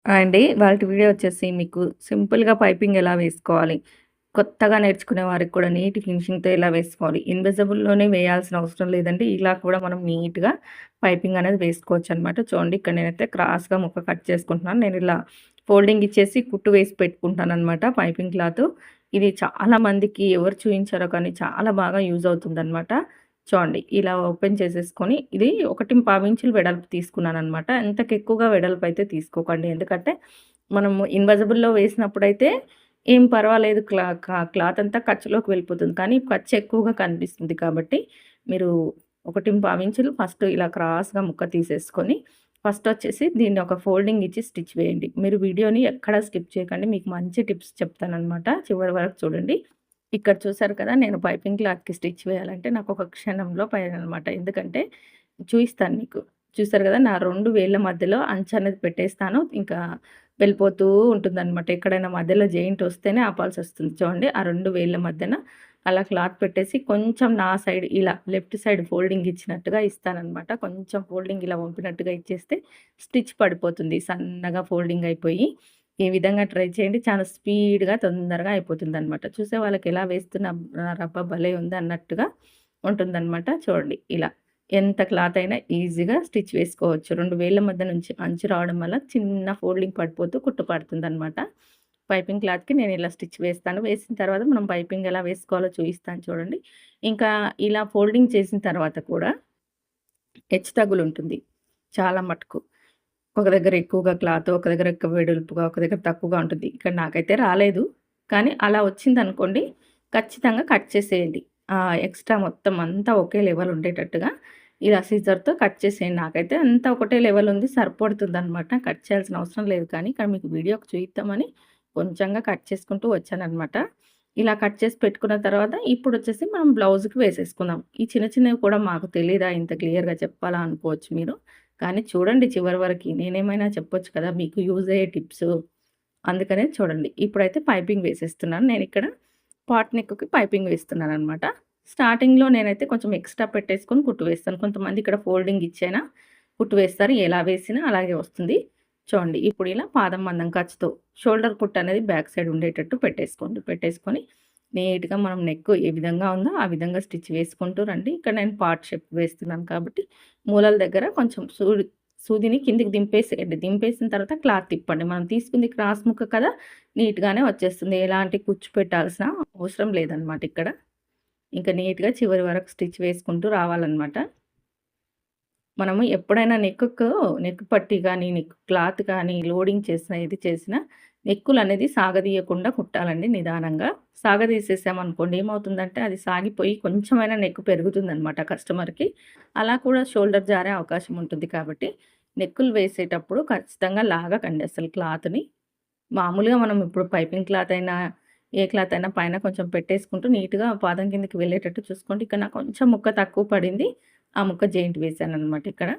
అండి. వాటి వీడియో వచ్చేసి మీకు సింపుల్‌గా పైపింగ్ ఎలా వేసుకోవాలి, కొత్తగా నేర్చుకునే వారికి కూడా నీట్ ఫినిషింగ్‌తో ఎలా వేసుకోవాలి, ఇన్విజిబుల్‌లోనే వేయాల్సిన అవసరం లేదండి. ఇలా కూడా మనం నీట్‌గా పైపింగ్ అనేది వేసుకోవచ్చనమాట. చూడండి ఇక్కడ నేనైతే క్రాస్‌గా ముక్క కట్ చేసుకుంటున్నాను. నేను ఇలా ఫోల్డింగ్ ఇచ్చేసి కుట్టు వేసి పెట్టుకుంటాననమాట పైపింగ్ క్లాతు. ఇది చాలా మందికి ఎవరు చూయించారో కానీ చాలా బాగా యూజ్ అవుతుందనమాట. చూడండి ఇలా ఓపెన్ చేసేసుకొని ఇది 1.5 ఇంచులు వెడల్పు తీసుకున్నాననమాట. ఇంతకెక్కువగా వెడల్పు అయితే తీసుకోకండి. ఎందుకంటే మనము ఇన్విజిబుల్‌లో వేసినప్పుడైతే ఏం పర్వాలేదు క్లాత్ అంతా ఖర్చులోకి వెళ్ళిపోతుంది. కానీ ఖర్చు ఎక్కువగా కనిపిస్తుంది కాబట్టి మీరు 1.5 ఇంచులు ఫస్ట్ ఇలా క్రాస్‌గా ముక్క తీసేసుకొని ఫస్ట్ వచ్చేసి దీన్ని ఒక ఫోల్డింగ్ ఇచ్చి స్టిచ్ వేయండి. మీరు వీడియోని ఎక్కడ స్కిప్ చేయకండి. మీకు మంచి టిప్స్ చెప్తాననమాట. చివరి వరకు చూడండి. ఇక్కడ చూసారు కదా! నేను పైపింగ్ క్లాత్‌కి స్టిచ్ వేయాలంటే నాకొక క్షణంలో పైననమాట. ఎందుకంటే చూయిస్తాను మీకు. చూసారు కదా! నా 2 వేళ్ళ మధ్యలో అంచనేది పెట్టేస్తాను. ఇంకా వెళ్ళిపోతూ ఉంటుందనమాట. ఎక్కడైనా మధ్యలో జాయింట్ వస్తేనే ఆపాల్సొస్తుంది. చూడండి ఆ 2 వేళ్ళ మధ్యన అలా క్లాత్ పెట్టేసి కొంచెం నా సైడ్ ఇలా లెఫ్ట్ సైడ్ ఫోల్డింగ్ ఇచ్చినట్టుగా ఇస్తాననమాట. కొంచెం ఫోల్డింగ్ ఇలా వంపినట్టుగా ఇచ్చేస్తే స్టిచ్ పడిపోతుంది. సన్నగా ఫోల్డింగ్ అయిపోయి ఈ విధంగా ట్రై చేయండి. చాలా స్పీడ్‌గా తొందరగా అయిపోతుందనమాట. చూసే వాళ్ళకి ఎలా వేస్తున్నారబ్బా! భలే ఉంది అన్నట్టుగా ఉంటుందనమాట. చూడండి ఇలా. ఎంత క్లాత్ అయినా ఈజీగా స్టిచ్ వేసుకోవచ్చు. 2 వేళ్ళ మధ్య నుంచి అంచు రావడం వల్ల చిన్న ఫోల్డింగ్ పడిపోతూ కుట్టు పడుతుందనమాట. పైపింగ్ క్లాత్‌కి నేను ఇలా స్టిచ్ వేస్తాను. వేసిన తర్వాత మనం పైపింగ్ ఎలా వేసుకోవాలో చూయిస్తాను చూడండి. ఇంకా ఇలా ఫోల్డింగ్ చేసిన తర్వాత కూడా హెచ్చుతగ్గులుంటుంది చాలా మటుకు. ఒక దగ్గర ఎక్కువగా క్లాత్, ఒక దగ్గర ఎక్కువ వెడల్పుగా, ఒక దగ్గర తక్కువగా ఉంటుంది. ఇక్కడ నాకైతే రాలేదు. కానీ అలా వచ్చిందనుకోండి, ఖచ్చితంగా కట్ చేసేయండి. ఎక్స్‌ట్రా మొత్తం అంతా ఒకే లెవెల్ ఉండేటట్టుగా ఇలా సీజర్‌తో కట్ చేసేయండి. నాకైతే అంతా ఒకటే లెవెల్ ఉంది సరిపడుతుందనమాట. కట్ చేయాల్సిన అవసరం లేదు. కానీ ఇక్కడ మీకు వీడియోకి చూయిద్దామని కొంచెంగా కట్ చేసుకుంటూ వచ్చాననమాట. ఇలా కట్ చేసి పెట్టుకున్న తర్వాత ఇప్పుడొచ్చేసి మనం బ్లౌజ్‌కి వేసేసుకుందాం. ఈ చిన్న చిన్నవి కూడా మాకు తెలీదా ఇంత క్లియర్‌గా చెప్పాలా అనుకోవచ్చు మీరు. కానీ చూడండి చివరి వరకి. నేనేమైనా చెప్పొచ్చు కదా! మీకు యూజ్ అయ్యే టిప్సు. అందుకనే చూడండి. ఇప్పుడైతే పైపింగ్ వేసేస్తున్నాను. నేనిక్కడ పాట్ నెక్‌కి పైపింగ్ వేస్తున్నాననమాట. స్టార్టింగ్‌లో నేనైతే కొంచెం ఎక్స్‌ట్రా పెట్టేసుకొని కుట్టు వేస్తాను. కొంతమంది ఇక్కడ ఫోల్డింగ్ ఇచ్చైనా కుట్టు వేస్తారు. ఎలా వేసినా అలాగే వస్తుంది. చూడండి ఇప్పుడు ఇలా పాదం మందం ఖర్చుతో షోల్డర్ కుట్టు అనేది బ్యాక్ సైడ్ ఉండేటట్టు పెట్టేసుకోండి. పెట్టేసుకొని నీట్‌గా మనం నెక్ ఏ విధంగా ఉందో ఆ విధంగా స్టిచ్ వేసుకుంటూ రండి. ఇక్కడ నేను పార్ట్ షేప్ వేస్తున్నాను కాబట్టి మూలల దగ్గర కొంచెం సూదిని కిందికి దింపేసేయండి. దింపేసిన తర్వాత క్లాత్ తిప్పండి. మనం తీసుకుంది క్రాస్ ముక్క కదా! నీట్‌గానే వచ్చేస్తుంది. ఎలాంటి కుచ్చు పెట్టాల్సిన అవసరం లేదనమాట ఇక్కడ. ఇంకా నీట్‌గా చివరి వరకు స్టిచ్ వేసుకుంటూ రావాలనమాట. మనము ఎప్పుడైనా నెక్ పట్టీ గానీ, నెక్ క్లాత్ కానీ లోడింగ్ చేసినా, ఏది చేసినా నెక్కులనేది సాగదీయకుండా కుట్టాలండి నిదానంగా. సాగదీసేసామనుకోండి ఏమవుతుందంటే అది సాగిపోయి కొంచెమైనా నెక్ పెరుగుతుందనమాట కస్టమర్‌కి. అలా కూడా షోల్డర్ జారే అవకాశం ఉంటుంది కాబట్టి నెక్కులు వేసేటప్పుడు ఖచ్చితంగా లాగకండి అసలు క్లాత్‌ని. మామూలుగా మనం ఇప్పుడు పైపింగ్ క్లాత్ అయినా, ఏ క్లాత్ అయినా పైన కొంచెం పెట్టేసుకుంటూ నీట్‌గా పాదం కిందకి వెళ్ళేటట్టు చూసుకోండి. ఇక్కడ నాకు కొంచెం ముక్క తక్కువ పడింది. ఆ ముక్క జాయింట్ వేశాననమాట ఇక్కడ.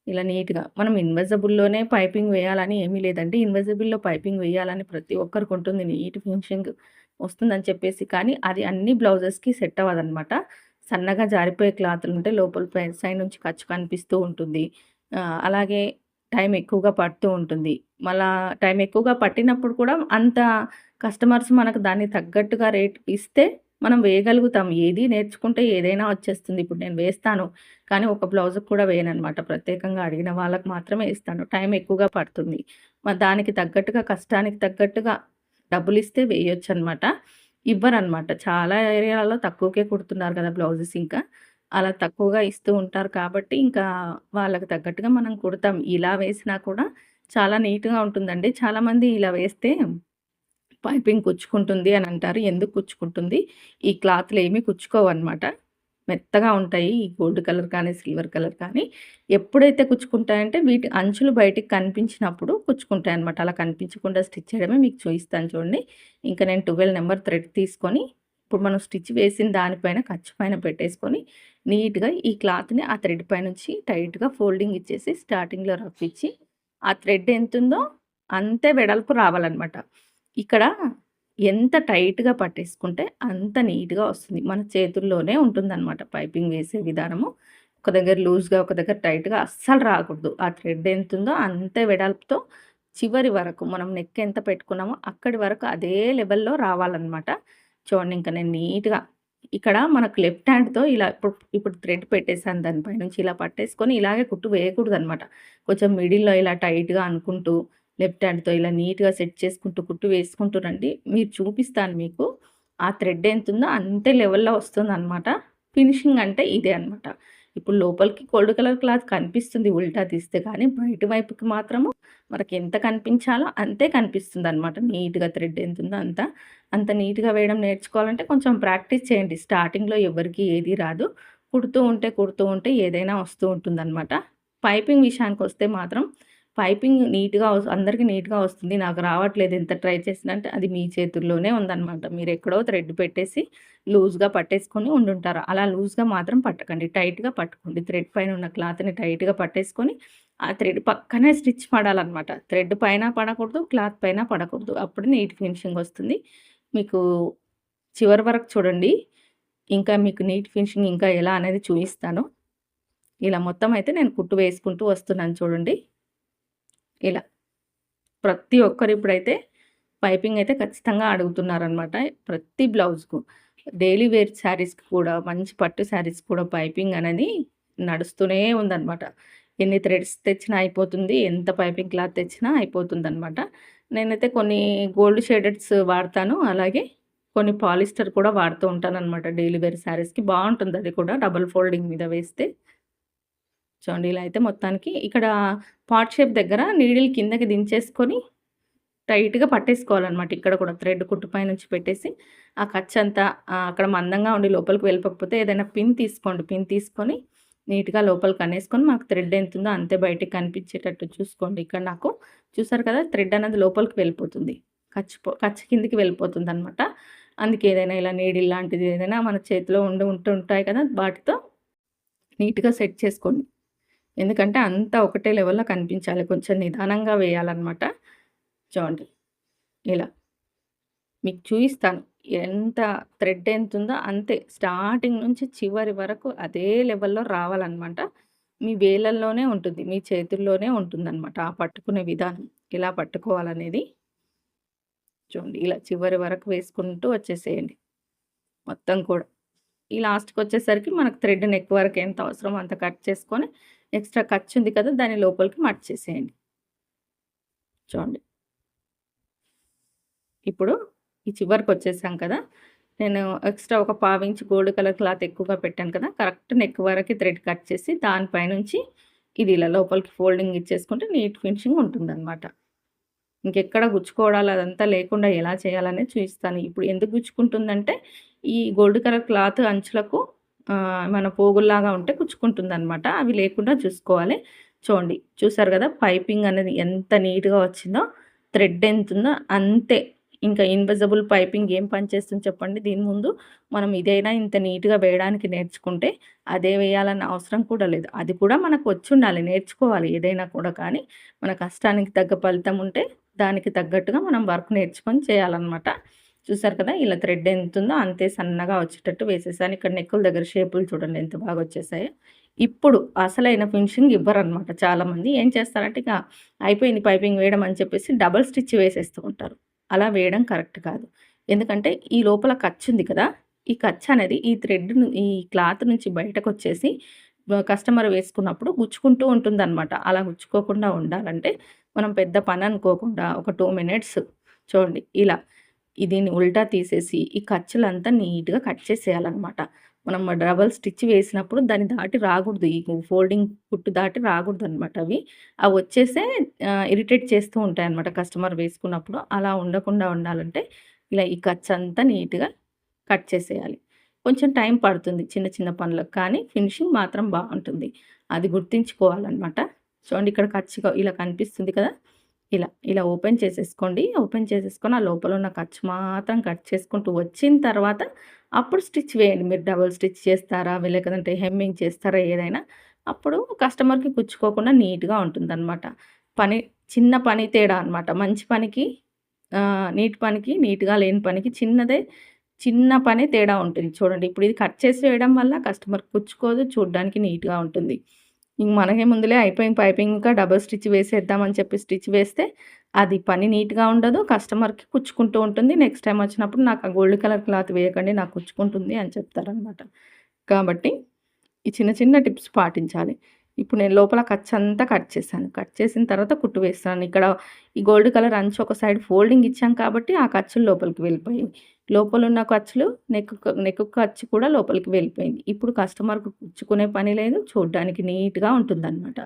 ఇలా నీట్‌గా మనం ఇన్విజిబుల్‌లోనే పైపింగ్ వేయాలని ఏమీ లేదండి. ఇన్విజిబుల్‌లో పైపింగ్ వేయాలని ప్రతి ఒక్కరికి ఉంటుంది. నీట్ ఫినిషింగ్ వస్తుందని చెప్పేసి. కానీ అది అన్ని బ్లౌజెస్‌కి సెట్ అవ్వదనమాట. సన్నగా జారిపోయే క్లాతులుంటే లోపల సైడ్ నుంచి ఖర్చు కనిపిస్తూ ఉంటుంది. అలాగే టైం ఎక్కువగా పడుతూ ఉంటుంది. మళ్ళా టైం ఎక్కువగా పట్టినప్పుడు కూడా అంత కస్టమర్స్ మనకు దానికి తగ్గట్టుగా రేట్ ఇస్తే మనం వేయగలుగుతాం. ఏది నేర్చుకుంటే ఏదైనా వచ్చేస్తుంది. ఇప్పుడు నేను వేస్తాను. కానీ ఒక బ్లౌజ్‌కి కూడా వేయననమాట. ప్రత్యేకంగా అడిగిన వాళ్ళకి మాత్రమే ఇస్తాను. టైం ఎక్కువగా పడుతుంది. మరి దానికి తగ్గట్టుగా కష్టానికి తగ్గట్టుగా డబ్బులిస్తే వేయొచ్చనమాట. ఇవ్వరనమాట. చాలా ఏరియాలలో తక్కువకే కుడుతున్నారు కదా! బ్లౌజెస్ ఇంకా. అలా తక్కువగా ఇస్తూ ఉంటారు కాబట్టి ఇంకా వాళ్ళకి తగ్గట్టుగా మనం కుడతాం. ఇలా వేసినా కూడా చాలా నీట్‌గా ఉంటుందండి. చాలామంది ఇలా వేస్తే పైపింగ్ కుచ్చుకుంటుంది అని అంటారు. ఎందుకు కుచ్చుకుంటుంది? ఈ క్లాత్‌లేమి కుచ్చుకోవన్నమాట. మెత్తగా ఉంటాయి. ఈ గోల్డ్ కలర్ కానీ, సిల్వర్ కలర్ కానీ ఎప్పుడైతే కుచ్చుకుంటాయంటే వీటి అంచులు బయటికి కనిపించినప్పుడు కుచ్చుకుంటాయన్నమాట. అలా కనిపించకుండా స్టిచ్ చేయడమే మీకు చూయిస్తాను చూడండి. ఇంకా నేను 12 నంబర్ థ్రెడ్ తీసుకొని ఇప్పుడు మనం స్టిచ్ వేసిన దానిపైన ఖర్చు పైన పెట్టేసుకొని నీట్‌గా ఈ క్లాత్‌ని ఆ థ్రెడ్ పైనుంచి టైట్‌గా ఫోల్డింగ్ ఇచ్చేసి స్టార్టింగ్‌లో రఫ్ ఇచ్చి ఆ థ్రెడ్ ఎంతుందో అంతే వెడల్పు రావాలన్నమాట. ఇక్కడ ఎంత టైట్‌గా పట్టేసుకుంటే అంత నీట్‌గా వస్తుంది. మన చేతుల్లోనే ఉంటుందనమాట పైపింగ్ వేసే విధానము. ఒక దగ్గర లూజ్‌గా, ఒక దగ్గర టైట్‌గా అస్సలు రాకూడదు. ఆ థ్రెడ్ ఎంతుందో అంతే వెడల్పుతో చివరి వరకు మనం నెక్ ఎంత పెట్టుకున్నామో అక్కడి వరకు అదే లెవెల్‌లో రావాలనమాట. చూడండి ఇంక నేను నీట్‌గా ఇక్కడ మనకు లెఫ్ట్ హ్యాండ్‌తో ఇలా ఇప్పుడు థ్రెడ్ పెట్టేసాను దాని పైనుంచి ఇలా పట్టేసుకొని ఇలాగే కుట్టు వేయకూడదనమాట. కొంచెం మిడిల్‌లో ఇలా టైట్‌గా అనుకుంటూ లెఫ్ట్ హ్యాండ్‌తో ఇలా నీట్‌గా సెట్ చేసుకుంటూ కుట్టు వేసుకుంటూ రండి. మీరు చూపిస్తాను మీకు. ఆ థ్రెడ్ ఎంతుందో అంతే లెవెల్‌లో వస్తుందనమాట. ఫినిషింగ్ అంటే ఇదే అనమాట. ఇప్పుడు లోపలికి గోల్డ్ కలర్ క్లాత్ కనిపిస్తుంది ఉల్టా తీస్తే కానీ బయట వైపుకి మాత్రము మనకెంత కనిపించాలో అంతే కనిపిస్తుందనమాట. నీట్‌గా థ్రెడ్ ఎంతుందో అంత నీట్‌గా వేయడం నేర్చుకోవాలంటే కొంచెం ప్రాక్టీస్ చేయండి. స్టార్టింగ్‌లో ఎవరికీ ఏది రాదు. కుడుతూ ఉంటే ఏదైనా వస్తూ ఉంటుందనమాట. పైపింగ్ విషయానికొస్తే మాత్రం పైపింగ్ అందరికి నీట్‌గా వస్తుంది. నాకు రావట్లేదు ఎంత ట్రై చేసినా అంటే అది మీ చేతుల్లోనే ఉందనమాట. మీరెక్కడో థ్రెడ్ పెట్టేసి లూజ్‌గా పట్టేసుకొని ఉండుంటారు. అలా లూజ్‌గా మాత్రం పట్టకండి. టైట్‌గా పట్టుకోండి. థ్రెడ్ పైన ఉన్న క్లాత్‌ని టైట్‌గా పట్టేసుకొని ఆ థ్రెడ్ పక్కనే స్టిచ్ పడాలనమాట. థ్రెడ్ పైన పడకూడదు, క్లాత్ పైన పడకూడదు. అప్పుడు నీట్ ఫినిషింగ్ వస్తుంది. మీకు చివరి వరకు చూడండి. ఇంకా మీకు నీట్ ఫినిషింగ్ ఇంకా ఎలా అనేది చూయిస్తాను. ఇలా మొత్తం అయితే నేను కుట్టు వేసుకుంటూ వస్తున్నాను చూడండి. ఇలా. ప్రతి ఒక్కరు ఇప్పుడైతే పైపింగ్ అయితే ఖచ్చితంగా అడుగుతున్నారనమాట. ప్రతి బ్లౌజ్‌కు. డైలీ వేర్ శారీస్‌కి కూడా మంచి పట్టు శారీస్‌కి కూడా పైపింగ్ అనేది నడుస్తూనే ఉందనమాట. ఎన్ని థ్రెడ్స్ తెచ్చినా అయిపోతుంది. ఎంత పైపింగ్ క్లాత్ తెచ్చినా అయిపోతుందనమాట. నేనైతే కొన్ని గోల్డ్ షేడెడ్స్ వాడతాను. అలాగే కొన్ని పాలిస్టర్ కూడా వాడుతూ ఉంటాననమాట డైలీ వేర్ శారీస్‌కి. బావుంటుంది అది కూడా డబుల్ ఫోల్డింగ్ మీద వేస్తే. చూడండి ఇలా అయితే మొత్తానికి ఇక్కడ పాట్ షేప్ దగ్గర నీడిల్ కిందకి దించేసుకొని టైట్‌గా పట్టేసుకోవాలనమాట. ఇక్కడ కూడా థ్రెడ్ కుట్టు పైనుంచి పెట్టేసి ఆ ఖర్చంతా అక్కడ మందంగా ఉండి లోపలికి వెళ్ళిపోకపోతే ఏదైనా పిన్ తీసుకోండి. పిన్ తీసుకొని నీట్‌గా లోపలికి అనేసుకొని మనకు థ్రెడ్ ఎంతుందో అంతే బయటికి కనిపించేటట్టు చూసుకోండి. ఇక్కడ నాకు చూసారు కదా థ్రెడ్ అనేది లోపలికి వెళ్ళిపోతుంది. ఖర్చు కిందకి వెళ్ళిపోతుందనమాట. అందుకే ఏదైనా ఇలా నీడిల్ లాంటిది ఏదైనా మన చేతిలో ఉంటుంటాయి కదా! వాటితో నీట్‌గా సెట్ చేసుకోండి. ఎందుకంటే అంతా ఒకటే లెవెల్‌లో కనిపించాలి. కొంచెం నిదానంగా వేయాలనమాట. చూడండి ఇలా. మీకు చూయిస్తాను. ఎంత థ్రెడ్ ఎంతుందో అంతే. స్టార్టింగ్ నుంచి చివరి వరకు అదే లెవెల్‌లో రావాలనమాట. మీ వేలల్లోనే ఉంటుంది. మీ చేతుల్లోనే ఉంటుందనమాట. ఆ పట్టుకునే విధానం. ఎలా పట్టుకోవాలనేది. చూడండి ఇలా చివరి వరకు వేసుకుంటూ వచ్చేసేయండి. మొత్తం కూడా. ఈ లాస్ట్‌కొచ్చేసరికి మనకు థ్రెడ్ నెక్ వరకు ఎంత అవసరమో అంత కట్ చేసుకొని, ఎక్స్‌ట్రా ఖర్చుంది కదా! దాన్ని లోపలికి మడిచేసేయండి. చూడండి. ఇప్పుడు ఈ చివరికొచ్చేసాం కదా! నేను ఎక్స్‌ట్రా ఒక పావించి గోల్డ్ కలర్ క్లాత్ ఎక్కువగా పెట్టాను కదా! కరెక్ట్ నెక్ వరకి థ్రెడ్ కట్ చేసి దాని పైనుంచి ఇది ఇలా లోపలికి ఫోల్డింగ్ ఇచ్చేసుకుంటే నీట్ ఫినిషింగ్ ఉంటుందనమాట. ఇంకెక్కడ గుచ్చుకోవడాలు అదంతా లేకుండా ఎలా చేయాలనేది చూపిస్తాను. ఇప్పుడు ఎందుకు గుచ్చుకుంటుందంటే, ఈ గోల్డ్ కలర్ క్లాత్ అంచులకు మన పోగుల్లాగా ఉంటే గుచ్చుకుంటుందనమాట. అవి లేకుండా చూసుకోవాలి. చూడండి. చూసారు గదా! పైపింగ్ అనేది ఎంత నీట్‌గా వచ్చిందో, థ్రెడ్ ఎంతుందో అంతే. ఇంకా ఇన్విజిబుల్ పైపింగ్ ఏం పని చేస్తుంది చెప్పండి దీని ముందు? మనం ఇదైనా ఇంత నీట్‌గా వేయడానికి నేర్చుకుంటే, అదే వేయాలన్న అవసరం కూడా లేదు. అది కూడా మనకు వచ్చుండాలి. నేర్చుకోవాలి ఏదైనా కూడా కానీ, మన కష్టానికి తగ్గ ఫలితం ఉంటే దానికి తగ్గట్టుగా మనం వర్క్ నేర్చుకొని చేయాలనమాట. చూసారు కదా! ఇలా థ్రెడ్ ఎంతుందో అంతే సన్నగా వచ్చేటట్టు వేసేసాను. ఇక్కడ నెక్కుల దగ్గర షేపులు చూడండి ఎంత బాగా వచ్చేసాయో. ఇప్పుడు అసలైన ఫినిషింగ్ ఇవ్వరనమాట చాలామంది. ఏం చేస్తారంటే ఇక అయిపోయింది పైపింగ్ వేయడం అని చెప్పేసి డబుల్ స్టిచ్ వేసేస్తూ ఉంటారు. అలా వేయడం కరెక్ట్ కాదు. ఎందుకంటే ఈ లోపల ఖర్చుంది కదా! ఈ ఖర్చనేది ఈ క్లాత్ నుంచి బయటకొచ్చేసి కస్టమర్ వేసుకున్నప్పుడు గుచ్చుకుంటూ ఉంటుందనమాట. అలా గుచ్చుకోకుండా ఉండాలంటే మనం పెద్ద పననుకోకుండా ఒక 2 మినిట్స్ చూడండి ఇలా దీన్ని ఉల్టా తీసేసి ఈ ఖర్చులంతా నీట్‌గా కట్ చేసేయాలనమాట. మనం డబల్ స్టిచ్ వేసినప్పుడు దాన్ని దాటి రాకూడదు. ఈ ఫోల్డింగ్ కుట్టు దాటి రాకూడదనమాట అవి. అవి వచ్చేసే ఇరిటేట్ చేస్తూ ఉంటాయన్నమాట కస్టమర్ వేసుకున్నప్పుడు. అలా ఉండకుండా ఉండాలంటే ఇలా ఈ ఖర్చంతా నీట్‌గా కట్ చేసేయాలి. కొంచెం టైం పడుతుంది చిన్న చిన్న పనులకు. కానీ ఫినిషింగ్ మాత్రం బావుంటుంది. అది గుర్తుంచుకోవాలనమాట. చూడండి ఇక్కడ ఖర్చుగా ఇలా కనిపిస్తుంది కదా! ఇలా ఓపెన్ చేసేసుకోండి. ఓపెన్ చేసేసుకొని ఆ లోపల ఉన్న ఖర్చు మాత్రం కట్ చేసుకుంటూ వచ్చిన తర్వాత అప్పుడు స్టిచ్ వేయండి. మీరు డబుల్ స్టిచ్ చేస్తారా? లేదంటే హెమ్మింగ్ చేస్తారా? ఏదైనా అప్పుడు కస్టమర్‌కి కుచ్చుకోకుండా నీట్‌గా ఉంటుందనమాట. పని చిన్న పని తేడా అనమాట. మంచి పనికి నీట్ పనికి, నీట్‌గా లేని పనికి చిన్న పనే తేడా ఉంటుంది. చూడండి ఇప్పుడు ఇది కట్ చేసి వేయడం వల్ల కస్టమర్‌కి కుచ్చుకోదు. చూడ్డానికి నీట్‌గా ఉంటుంది. ఇంక మనకేముందులే అయిపోయింది పైపింగ్ ఇంకా డబుల్ స్టిచ్ వేసేద్దామని చెప్పి స్టిచ్ వేస్తే, అది పని నీట్‌గా ఉండదు. కస్టమర్‌కి కుచ్చుకుంటూ ఉంటుంది. నెక్స్ట్ టైమ్ వచ్చినప్పుడు నాకు ఆ గోల్డ్ కలర్ క్లాత్ వేయకండి నాకు కుచ్చుకుంటుంది అని చెప్తారనమాట. కాబట్టి ఈ చిన్న చిన్న టిప్స్ పాటించాలి. ఇప్పుడు నేను లోపల ఖర్చంతా కట్ చేశాను. కట్ చేసిన తర్వాత కుట్టు వేస్తున్నాను. ఇక్కడ ఈ గోల్డ్ కలర్ అంచు ఒక సైడ్ ఫోల్డింగ్ ఇచ్చాం కాబట్టి ఆ ఖర్చులు లోపలికి వెళ్ళిపోయాయి. లోపలున్న ఖర్చులు నెక్కు ఖర్చు కూడా లోపలికి వెళ్ళిపోయింది. ఇప్పుడు కస్టమర్‌కి కుచ్చుకునే పని లేదు. చూడ్డానికి నీట్‌గా ఉంటుందనమాట.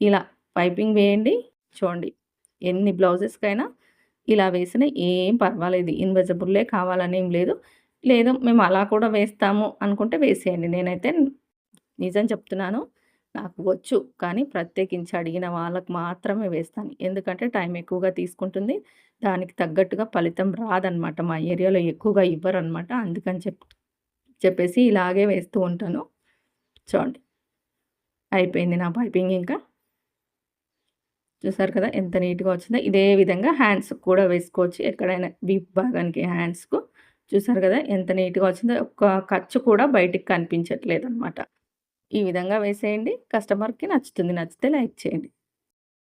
ఇలా పైపింగ్ వేయండి. చూడండి ఎన్ని బ్లౌజెస్‌కైనా ఇలా వేసినా ఏం పర్వాలేదు. ఇన్విజిబుల్లే కావాలనేం లేదు. లేదు మేము అలా కూడా వేస్తాము అనుకుంటే వేసేయండి. నేనైతే నిజం చెప్తున్నాను. నాకు వచ్చు. కానీ ప్రత్యేకించి అడిగిన వాళ్ళకి మాత్రమే వేస్తాను. ఎందుకంటే టైం ఎక్కువగా తీసుకుంటుంది. దానికి తగ్గట్టుగా ఫలితం రాదనమాట. మా ఏరియాలో ఎక్కువగా ఇవ్వరనమాట. అందుకని చెప్పేసి ఇలాగే వేస్తూ ఉంటాను. చూడండి. అయిపోయింది నా పైపింగ్ ఇంకా. చూసారు కదా! ఎంత నీట్‌గా వచ్చిందో. ఇదే విధంగా హ్యాండ్స్‌కి కూడా వేసుకోవచ్చు. ఎక్కడైనా వీపు భాగానికి హ్యాండ్స్‌కు. చూసారు కదా! ఎంత నీట్‌గా వచ్చిందో. ఒక్క ఖర్చు కూడా బయటికి కనిపించట్లేదనమాట. ఈ విధంగా వేసేయండి. కస్టమర్‌కి నచ్చుతుంది. నచ్చితే లైక్ చేయండి.